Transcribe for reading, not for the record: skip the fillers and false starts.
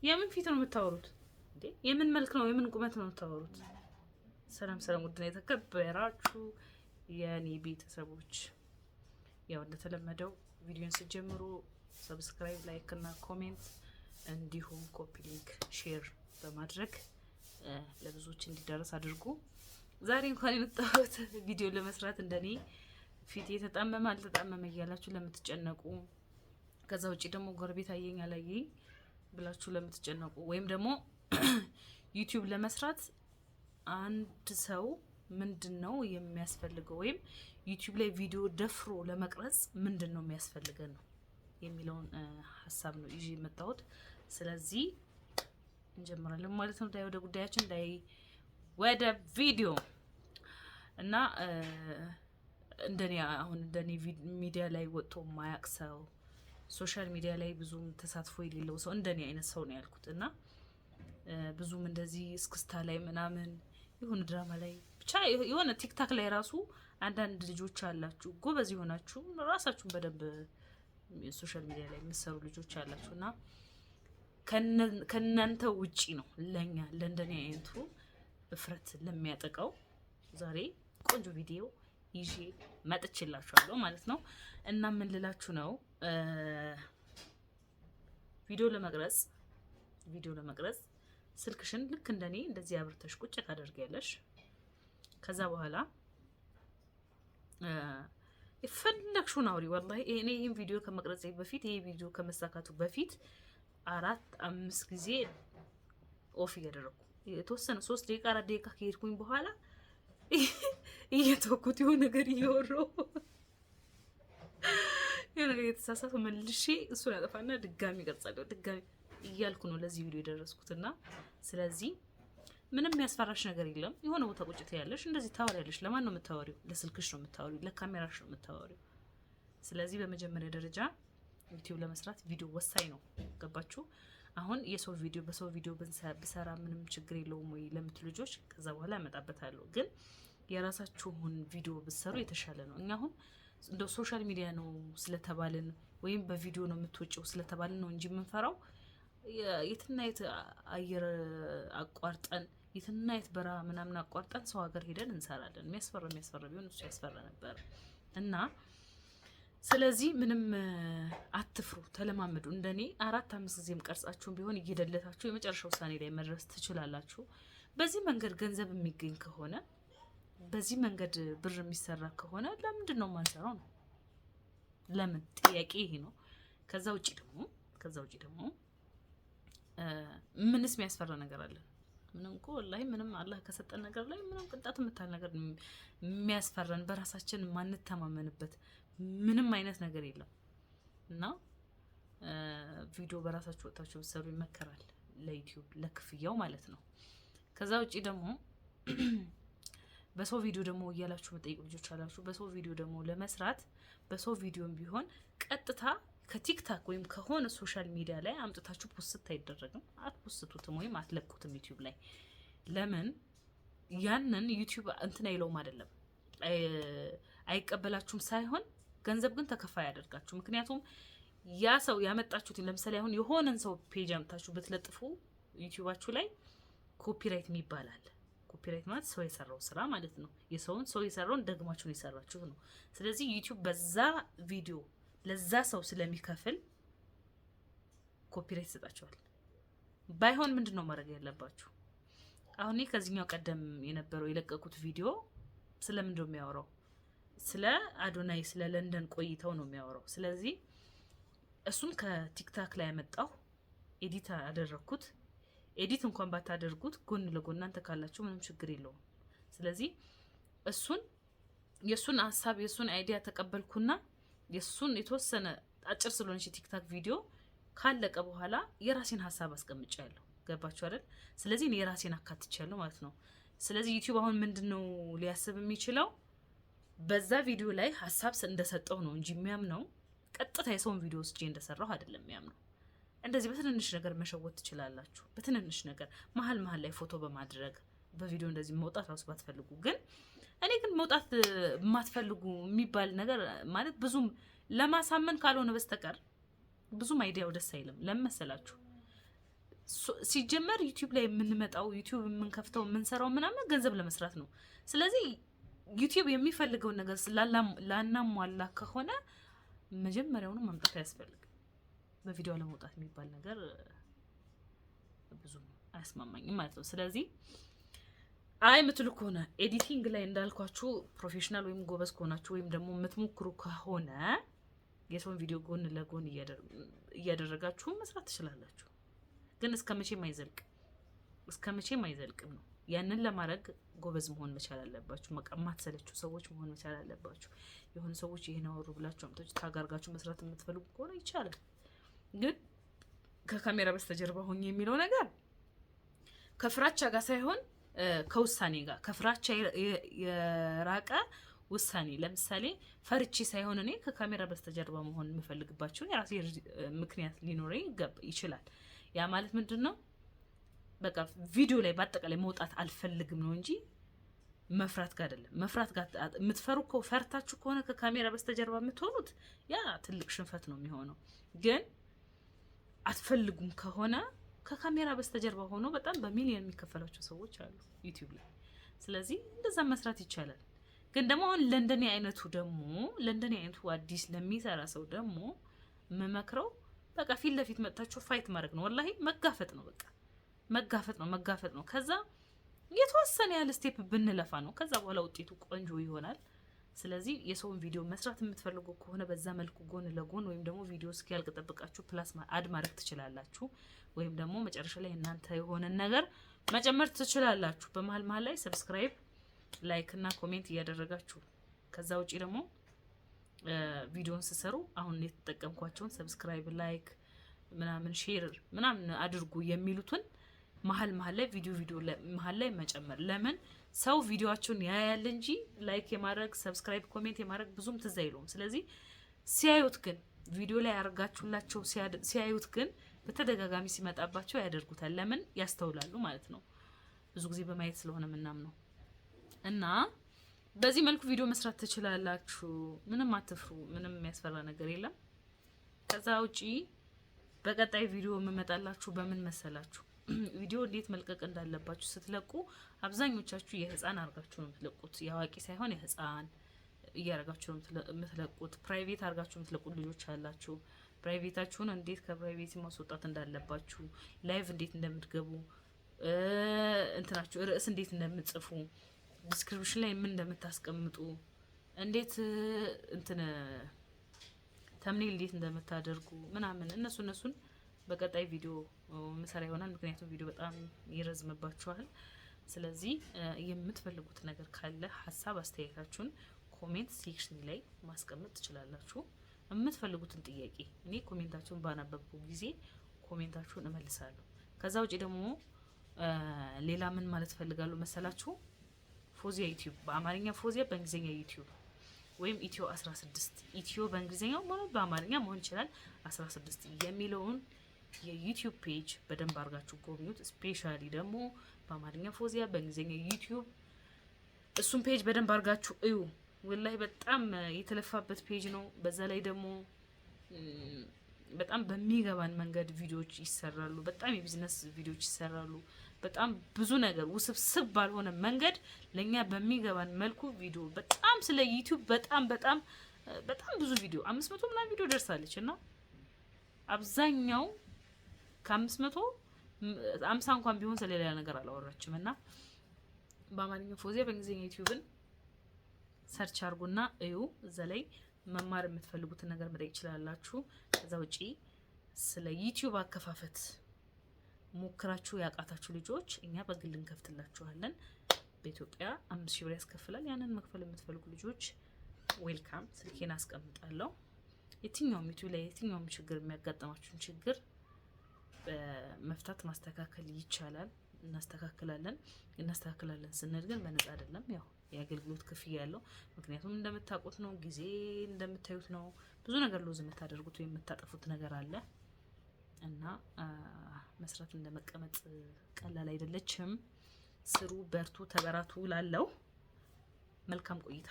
የምን ፊት ነው የምታወሩት እንዴ? የምን መልክ ነው የምን ቁመት ነው የምታወሩት? ሰላም ሰላም፣ ውድና የተከበራችሁ የኔ ቤተሰቦች፣ ያው እንደተለመደው ቪዲዮን ስትጀምሩ ሰብስክራይብ፣ ላይክ እና ኮሜንት እንዲሁም ኮፒ ሊንክ ሼር በማድረግ ለብዙዎች እንዲደረስ አድርጉ። ዛሬ እንኳን የመጣሁት ቪዲዮ ለመስራት እንደኔ ፊት የተጣመመ አልተጣመመ እያላችሁ ለምትጨነቁ፣ ከዛ ውጪ ደግሞ ጎረቤት አየኝ አላየኝ ብላችሁ ለምትጨነቁ፣ ወይም ደግሞ ዩቲዩብ ለመስራት አንድ ሰው ምንድነው የሚያስፈልገው ወይም ዩቲዩብ ላይ ቪዲዮ ደፍሮ ለመቅረጽ ምንድነው የሚያስፈልገን ነው የሚለውን ሀሳብ ነው ይዤ የመጣሁት። ስለዚህ እንጀምራለን ማለት ነው። ወደ ጉዳያችን ወደ ቪዲዮ እና እንደኔ አሁን እንደኔ ሚዲያ ላይ ወጥቶ ማያቅ ሰው፣ ሶሻል ሚዲያ ላይ ብዙም ተሳትፎ የሌለው ሰው እንደኔ አይነት ሰው ነው ያልኩት እና ብዙም እንደዚህ እስክስታ ላይ ምናምን የሆነ ድራማ ላይ ብቻ የሆነ ቲክታክ ላይ ራሱ አንዳንድ ልጆች አላችሁ ጎበዝ የሆናችሁ ራሳችሁን በደንብ ሶሻል ሚዲያ ላይ የምትሰሩ ልጆች አላችሁ እና ከእናንተ ውጪ ነው ለኛ ለእንደኔ አይነቱ እፍረት ለሚያጠቃው ዛሬ ቆንጆ ቪዲዮ ይዤ መጥቼላችኋለሁ ማለት ነው። እና ምን ልላችሁ ነው፣ ቪዲዮ ለመቅረጽ ስልክሽን ልክ እንደኔ እንደዚህ አብርተሽ ቁጭ ታደርጊያለሽ። ከዛ በኋላ የፈለግሽውን አውሪ። ወላሂ እኔ ይሄን ቪዲዮ ከመቅረጽ በፊት ይሄ ቪዲዮ ከመሳካቱ በፊት 4-5 ጊዜ ኦፍ እያደረኩ የተወሰነ 3 ደቂቃ 4 ደቂቃ ከሄድኩኝ በኋላ እየተወኩት የሆነ ነገር እያወራሁ የሆነ ነገር የተሳሳተ መልሼ እሱን አጠፋና ድጋሚ እቀርጻለሁ። ድጋሚ እያልኩ ነው ለዚህ ቪዲዮ የደረስኩትና ስለዚህ ምንም የሚያስፈራሽ ነገር የለም። የሆነ ቦታ ቁጭ ትያለሽ፣ እንደዚህ ታወሪያለሽ። ለማን ነው የምታወሪው? ለስልክሽ ነው የምታወሪው፣ ለካሜራሽ ነው የምታወሪው። ስለዚህ በመጀመሪያ ደረጃ ዩቲዩብ ለመስራት ቪዲዮ ወሳኝ ነው። ገባችሁ? አሁን የሰው ቪዲዮ በሰው ቪዲዮ ብሰራ ምንም ችግር የለውም ወይ ለምትሉ ልጆች ከዛ በኋላ ያመጣበታለሁ። ግን የራሳችሁን ቪዲዮ ብትሰሩ የተሻለ ነው። እኛ አሁን እንደው ሶሻል ሚዲያ ነው ስለተባልን ወይም በቪዲዮ ነው የምትወጪው ስለተባልን ነው እንጂ የምንፈራው የትና የት አየር አቋርጠን የትና የት በረሃ ምናምን አቋርጠን ሰው ሀገር ሄደን እንሰራለን። የሚያስፈራ ቢሆን እሱ ያስፈራ ነበር እና ስለዚህ ምንም አትፍሩ፣ ተለማመዱ። እንደኔ 4-5 ጊዜም ቀርጻችሁን ቢሆን እየደለታችሁ የመጨረሻ ውሳኔ ላይ መድረስ ትችላላችሁ። በዚህ መንገድ ገንዘብ የሚገኝ ከሆነ በዚህ መንገድ ብር የሚሰራ ከሆነ ለምንድን ነው የማንሰራው ነው? ለምን? ጥያቄ ይሄ ነው። ከዛ ውጪ ደግሞ ምንስ የሚያስፈራ ነገር አለ? ምንም እኮ ወላሂ ምንም አላህ ከሰጠን ነገር ላይ ምንም ቅንጣት የምታል ነገር የሚያስፈራን በራሳችን ማንተማመንበት ምንም አይነት ነገር የለም። እና ቪዲዮ በራሳችሁ ወጣችሁ ብትሰሩ ይመከራል፣ ለዩቲዩብ ለክፍያው ማለት ነው። ከዛ ውጪ ደግሞ በሰው ቪዲዮ ደግሞ እያላችሁ መጠየቅ ልጆች አላችሁ። በሰው ቪዲዮ ደግሞ ለመስራት በሰው ቪዲዮም ቢሆን ቀጥታ ከቲክታክ ወይም ከሆነ ሶሻል ሚዲያ ላይ አምጥታችሁ ፖስት አይደረግም። አትፖስቱትም ወይም አትለቁትም ዩቲዩብ ላይ። ለምን? ያንን ዩቲዩብ እንትን አይለውም አይደለም አይቀበላችሁም ሳይሆን ገንዘብ ግን ተከፋይ ያደርጋችሁ። ምክንያቱም ያ ሰው ያመጣችሁት ለምሳሌ አሁን የሆነን ሰው ፔጅ አምጥታችሁ ብትለጥፉ ዩቲዩባችሁ ላይ ኮፒራይት ይባላል። ኮፒራይት ማለት ሰው የሰራው ስራ ማለት ነው። ሰው የሰራውን ደግማችሁን የሰራችሁ ነው። ስለዚህ ዩቲዩብ በዛ ቪዲዮ ለዛ ሰው ስለሚከፍል ኮፒራይት ይሰጣችኋል። ባይሆን ምንድነው ማድረግ ያለባችሁ? አሁን ከዚህኛው ቀደም የነበረው የለቀቁት ቪዲዮ ስለምንድነው የሚያወራው? ስለ አዶናይ ስለ ለንደን ቆይተው ነው የሚያወራው። ስለዚህ እሱን ከቲክታክ ላይ ያመጣው ኤዲት አደረኩት። ኤዲት እንኳን ባታደርጉት ጎን ለጎን እናንተ ካላችሁ ምንም ችግር የለውም። ስለዚህ የሱን ሀሳብ የሱን አይዲያ ተቀበልኩና የሱን የተወሰነ አጭር ስለሆነች ቲክታክ ቪዲዮ ካለቀ በኋላ የራሴን ሀሳብ አስቀምጫለሁ። ገባችሁ አይደል? ስለዚህ እኔ የራሴን አካትቻለሁ ማለት ነው። ስለዚህ ዩቲዩብ አሁን ምንድነው ሊያስብ የሚችለው በዛ ቪዲዮ ላይ ሀሳብ እንደሰጠው ነው እንጂ የሚያምነው ቀጥታ የሰውን ቪዲዮ ወስጄ እንደሰራው አይደለም የሚያምነው። እንደዚህ በትንንሽ ነገር መሸወት ትችላላችሁ። በትንንሽ ነገር መሀል ላይ ፎቶ በማድረግ በቪዲዮ እንደዚህ መውጣት ራሱ ባትፈልጉ ግን እኔ ግን መውጣት የማትፈልጉ የሚባል ነገር ማለት ብዙም ለማሳመን ካልሆነ በስተቀር ብዙም አይዲያው ደስ አይልም። ለምን መሰላችሁ? ሲጀመር ዩቲዩብ ላይ የምንመጣው ዩቲዩብ የምንከፍተው የምንሰራው ምናምን ገንዘብ ለመስራት ነው። ስለዚህ ዩቲዩብ የሚፈልገውን ነገር ላናሟላ ከሆነ መጀመሪያውኑ መምጣት አያስፈልግም። በቪዲዮ ለመውጣት የሚባል ነገር ብዙም አያስማማኝም ማለት ነው። ስለዚህ አይ ምትሉ ከሆነ ኤዲቲንግ ላይ እንዳልኳችሁ ፕሮፌሽናል ወይም ጎበዝ ከሆናችሁ ወይም ደግሞ የምትሞክሩ ከሆነ የሰውን ቪዲዮ ጎን ለጎን እያደረጋችሁ መስራት ትችላላችሁ። ግን እስከመቼም አይዘልቅም ነው። ያንን ለማድረግ ጎበዝ መሆን መቻል አለባችሁ። ማትሰለቹ ሰዎች መሆን መቻል አለባችሁ። የሆኑ ሰዎች ይሄን አወሩ ብላችሁ አምጥታችሁ ታጋርጋችሁ መስራት የምትፈልጉ ከሆነ ይቻላል። ግን ከካሜራ በስተጀርባ ሆኜ የሚለው ነገር ከፍራቻ ጋር ሳይሆን ከውሳኔ ጋር ከፍራቻ የራቀ ውሳኔ። ለምሳሌ ፈርቼ ሳይሆን እኔ ከካሜራ በስተጀርባ መሆን የምፈልግባቸው የራሴ ምክንያት ሊኖረኝ ይችላል። ያ ማለት ምንድን ነው? በቃ ቪዲዮ ላይ በአጠቃላይ መውጣት አልፈልግም ነው እንጂ መፍራት ጋር አይደለም። መፍራት ጋር የምትፈሩ ፈርታችሁ ከሆነ ከካሜራ በስተጀርባ የምትሆኑት ያ ትልቅ ሽንፈት ነው የሚሆነው። ግን አትፈልጉም ከሆነ ከካሜራ በስተጀርባ ሆኖ በጣም በሚሊዮን የሚከፈላቸው ሰዎች አሉ ዩቲዩብ ላይ። ስለዚህ እንደዛ መስራት ይቻላል። ግን ደግሞ አሁን ለእንደኔ አይነቱ አዲስ ለሚሰራ ሰው ደግሞ የምመክረው በቃ ፊት ለፊት መጥታችሁ ፋይት ማድረግ ነው። ወላሂ መጋፈጥ ነው። በቃ መጋፈጥ ነው። ከዛ የተወሰነ ያህል ስቴፕ ብንለፋ ነው። ከዛ በኋላ ውጤቱ ቆንጆ ይሆናል። ስለዚህ የሰውን ቪዲዮ መስራት የምትፈልጉ ከሆነ በዛ መልኩ ጎን ለጎን ወይም ደግሞ ቪዲዮ እስኪያልቅ ጠብቃችሁ ፕላስ አድ ማድረግ ትችላላችሁ። ወይም ደግሞ መጨረሻ ላይ እናንተ የሆነን ነገር መጨመር ትችላላችሁ። በመሀል ላይ ሰብስክራይብ፣ ላይክ እና ኮሜንት እያደረጋችሁ ከዛ ውጪ ደግሞ ቪዲዮን ስሰሩ አሁን የተጠቀምኳቸውን ሰብስክራይብ፣ ላይክ ምናምን ሼር ምናምን አድርጉ የሚሉትን መሀል ላይ ቪዲዮ መሀል ላይ መጨመር። ለምን ሰው ቪዲዮአቸውን ያያል እንጂ ላይክ የማድረግ ሰብስክራይብ፣ ኮሜንት የማድረግ ብዙም ትዝ አይለውም። ስለዚህ ሲያዩት ግን ቪዲዮ ላይ ያርጋችሁላቸው ሲያዩት ግን በተደጋጋሚ ሲመጣባቸው ያደርጉታል። ለምን ያስተውላሉ ማለት ነው። ብዙ ጊዜ በማየት ስለሆነ ምናምነው እና በዚህ መልኩ ቪዲዮ መስራት ትችላላችሁ። ምንም አትፍሩ። ምንም የሚያስፈራ ነገር የለም። ከዛ ውጪ በቀጣይ ቪዲዮ የምመጣላችሁ በምን መሰላችሁ? ቪዲዮ እንዴት መልቀቅ እንዳለባችሁ ስትለቁ አብዛኞቻችሁ የህፃን አርጋችሁ ነው የምትለቁት። የአዋቂ ሳይሆን የህፃን እያረጋችሁ ነው የምትለቁት። ፕራይቬት አርጋችሁ የምትለቁት ልጆች አላችሁ። ፕራይቬታችሁን እንዴት ከፕራይቬት ማስወጣት እንዳለባችሁ፣ ላይቭ እንዴት እንደምትገቡ፣ እንትናችሁ ርዕስ እንዴት እንደምትጽፉ፣ ዲስክሪፕሽን ላይ ምን እንደምታስቀምጡ፣ እንዴት ተምኔል እንዴት እንደምታደርጉ ምናምን እነሱን በቀጣይ ቪዲዮ መሰራ ይሆናል። ምክንያቱም ቪዲዮ በጣም ይረዝምባችኋል። ስለዚህ የምትፈልጉት ነገር ካለ ሀሳብ አስተያየታችሁን ኮሜንት ሴክሽን ላይ ማስቀመጥ ትችላላችሁ። የምትፈልጉትን ጥያቄ እኔ ኮሜንታችሁን ባነበብኩ ጊዜ ኮሜንታችሁን እመልሳለሁ። ከዛ ውጪ ደግሞ ሌላ ምን ማለት ፈልጋለሁ መሰላችሁ? ፎዚያ ዩቲዩብ በአማርኛ ፎዚያ፣ በእንግሊዝኛ ዩቲዩብ ወይም ኢትዮ 16 ኢትዮ በእንግሊዝኛው ማለት በአማርኛ መሆን ይችላል። 16 የሚለውን የዩቲዩብ ፔጅ በደንብ አድርጋችሁ ጎብኙት። ስፔሻሊ ደግሞ በአማርኛ ፎዚያ በእንግሊዝኛ ዩቲዩብ እሱን ፔጅ በደንብ አድርጋችሁ እዩ። ወላሂ በጣም የተለፋበት ፔጅ ነው። በዛ ላይ ደግሞ በጣም በሚገባን መንገድ ቪዲዮዎች ይሰራሉ። በጣም የቢዝነስ ቪዲዮዎች ይሰራሉ። በጣም ብዙ ነገር ውስብስብ ባልሆነ መንገድ ለኛ በሚገባን መልኩ ቪዲዮ በጣም ስለ ዩቲዩብ በጣም ብዙ ቪዲዮ 500 ምናምን ቪዲዮ ደርሳለች እና አብዛኛው ከ500 50 እንኳን ቢሆን ስለሌላ ነገር አላወራችም። እና በአማርኛ ፎዚያ በእንግሊዝኛ ዩቲዩብን ሰርች አርጉና እዩ። እዛ ላይ መማር የምትፈልጉትን ነገር መጠየቅ ይችላላችሁ። ከዛ ውጪ ስለ ዩቲዩብ አከፋፈት ሞክራችሁ ያቃታችሁ ልጆች እኛ በግል እንከፍትላችኋለን። በኢትዮጵያ 5000 ብር ያስከፍላል። ያንን መክፈል የምትፈልጉ ልጆች ዌልካም፣ ስልኬን አስቀምጣለሁ። የትኛውም ዩቲዩብ ላይ የትኛውም ችግር የሚያጋጥማችሁን ችግር መፍታት ማስተካከል ይቻላል። እናስተካክላለን ስንል ግን በነፃ አይደለም። ያው የአገልግሎት ክፍያ ያለው። ምክንያቱም እንደምታውቁት ነው፣ ጊዜ እንደምታዩት ነው። ብዙ ነገር ሎዝ የምታደርጉት ወይም የምታጠፉት ነገር አለ እና መስራት እንደመቀመጥ ቀላል አይደለችም። ስሩ፣ በርቱ፣ ተበራቱ ላለው መልካም ቆይታ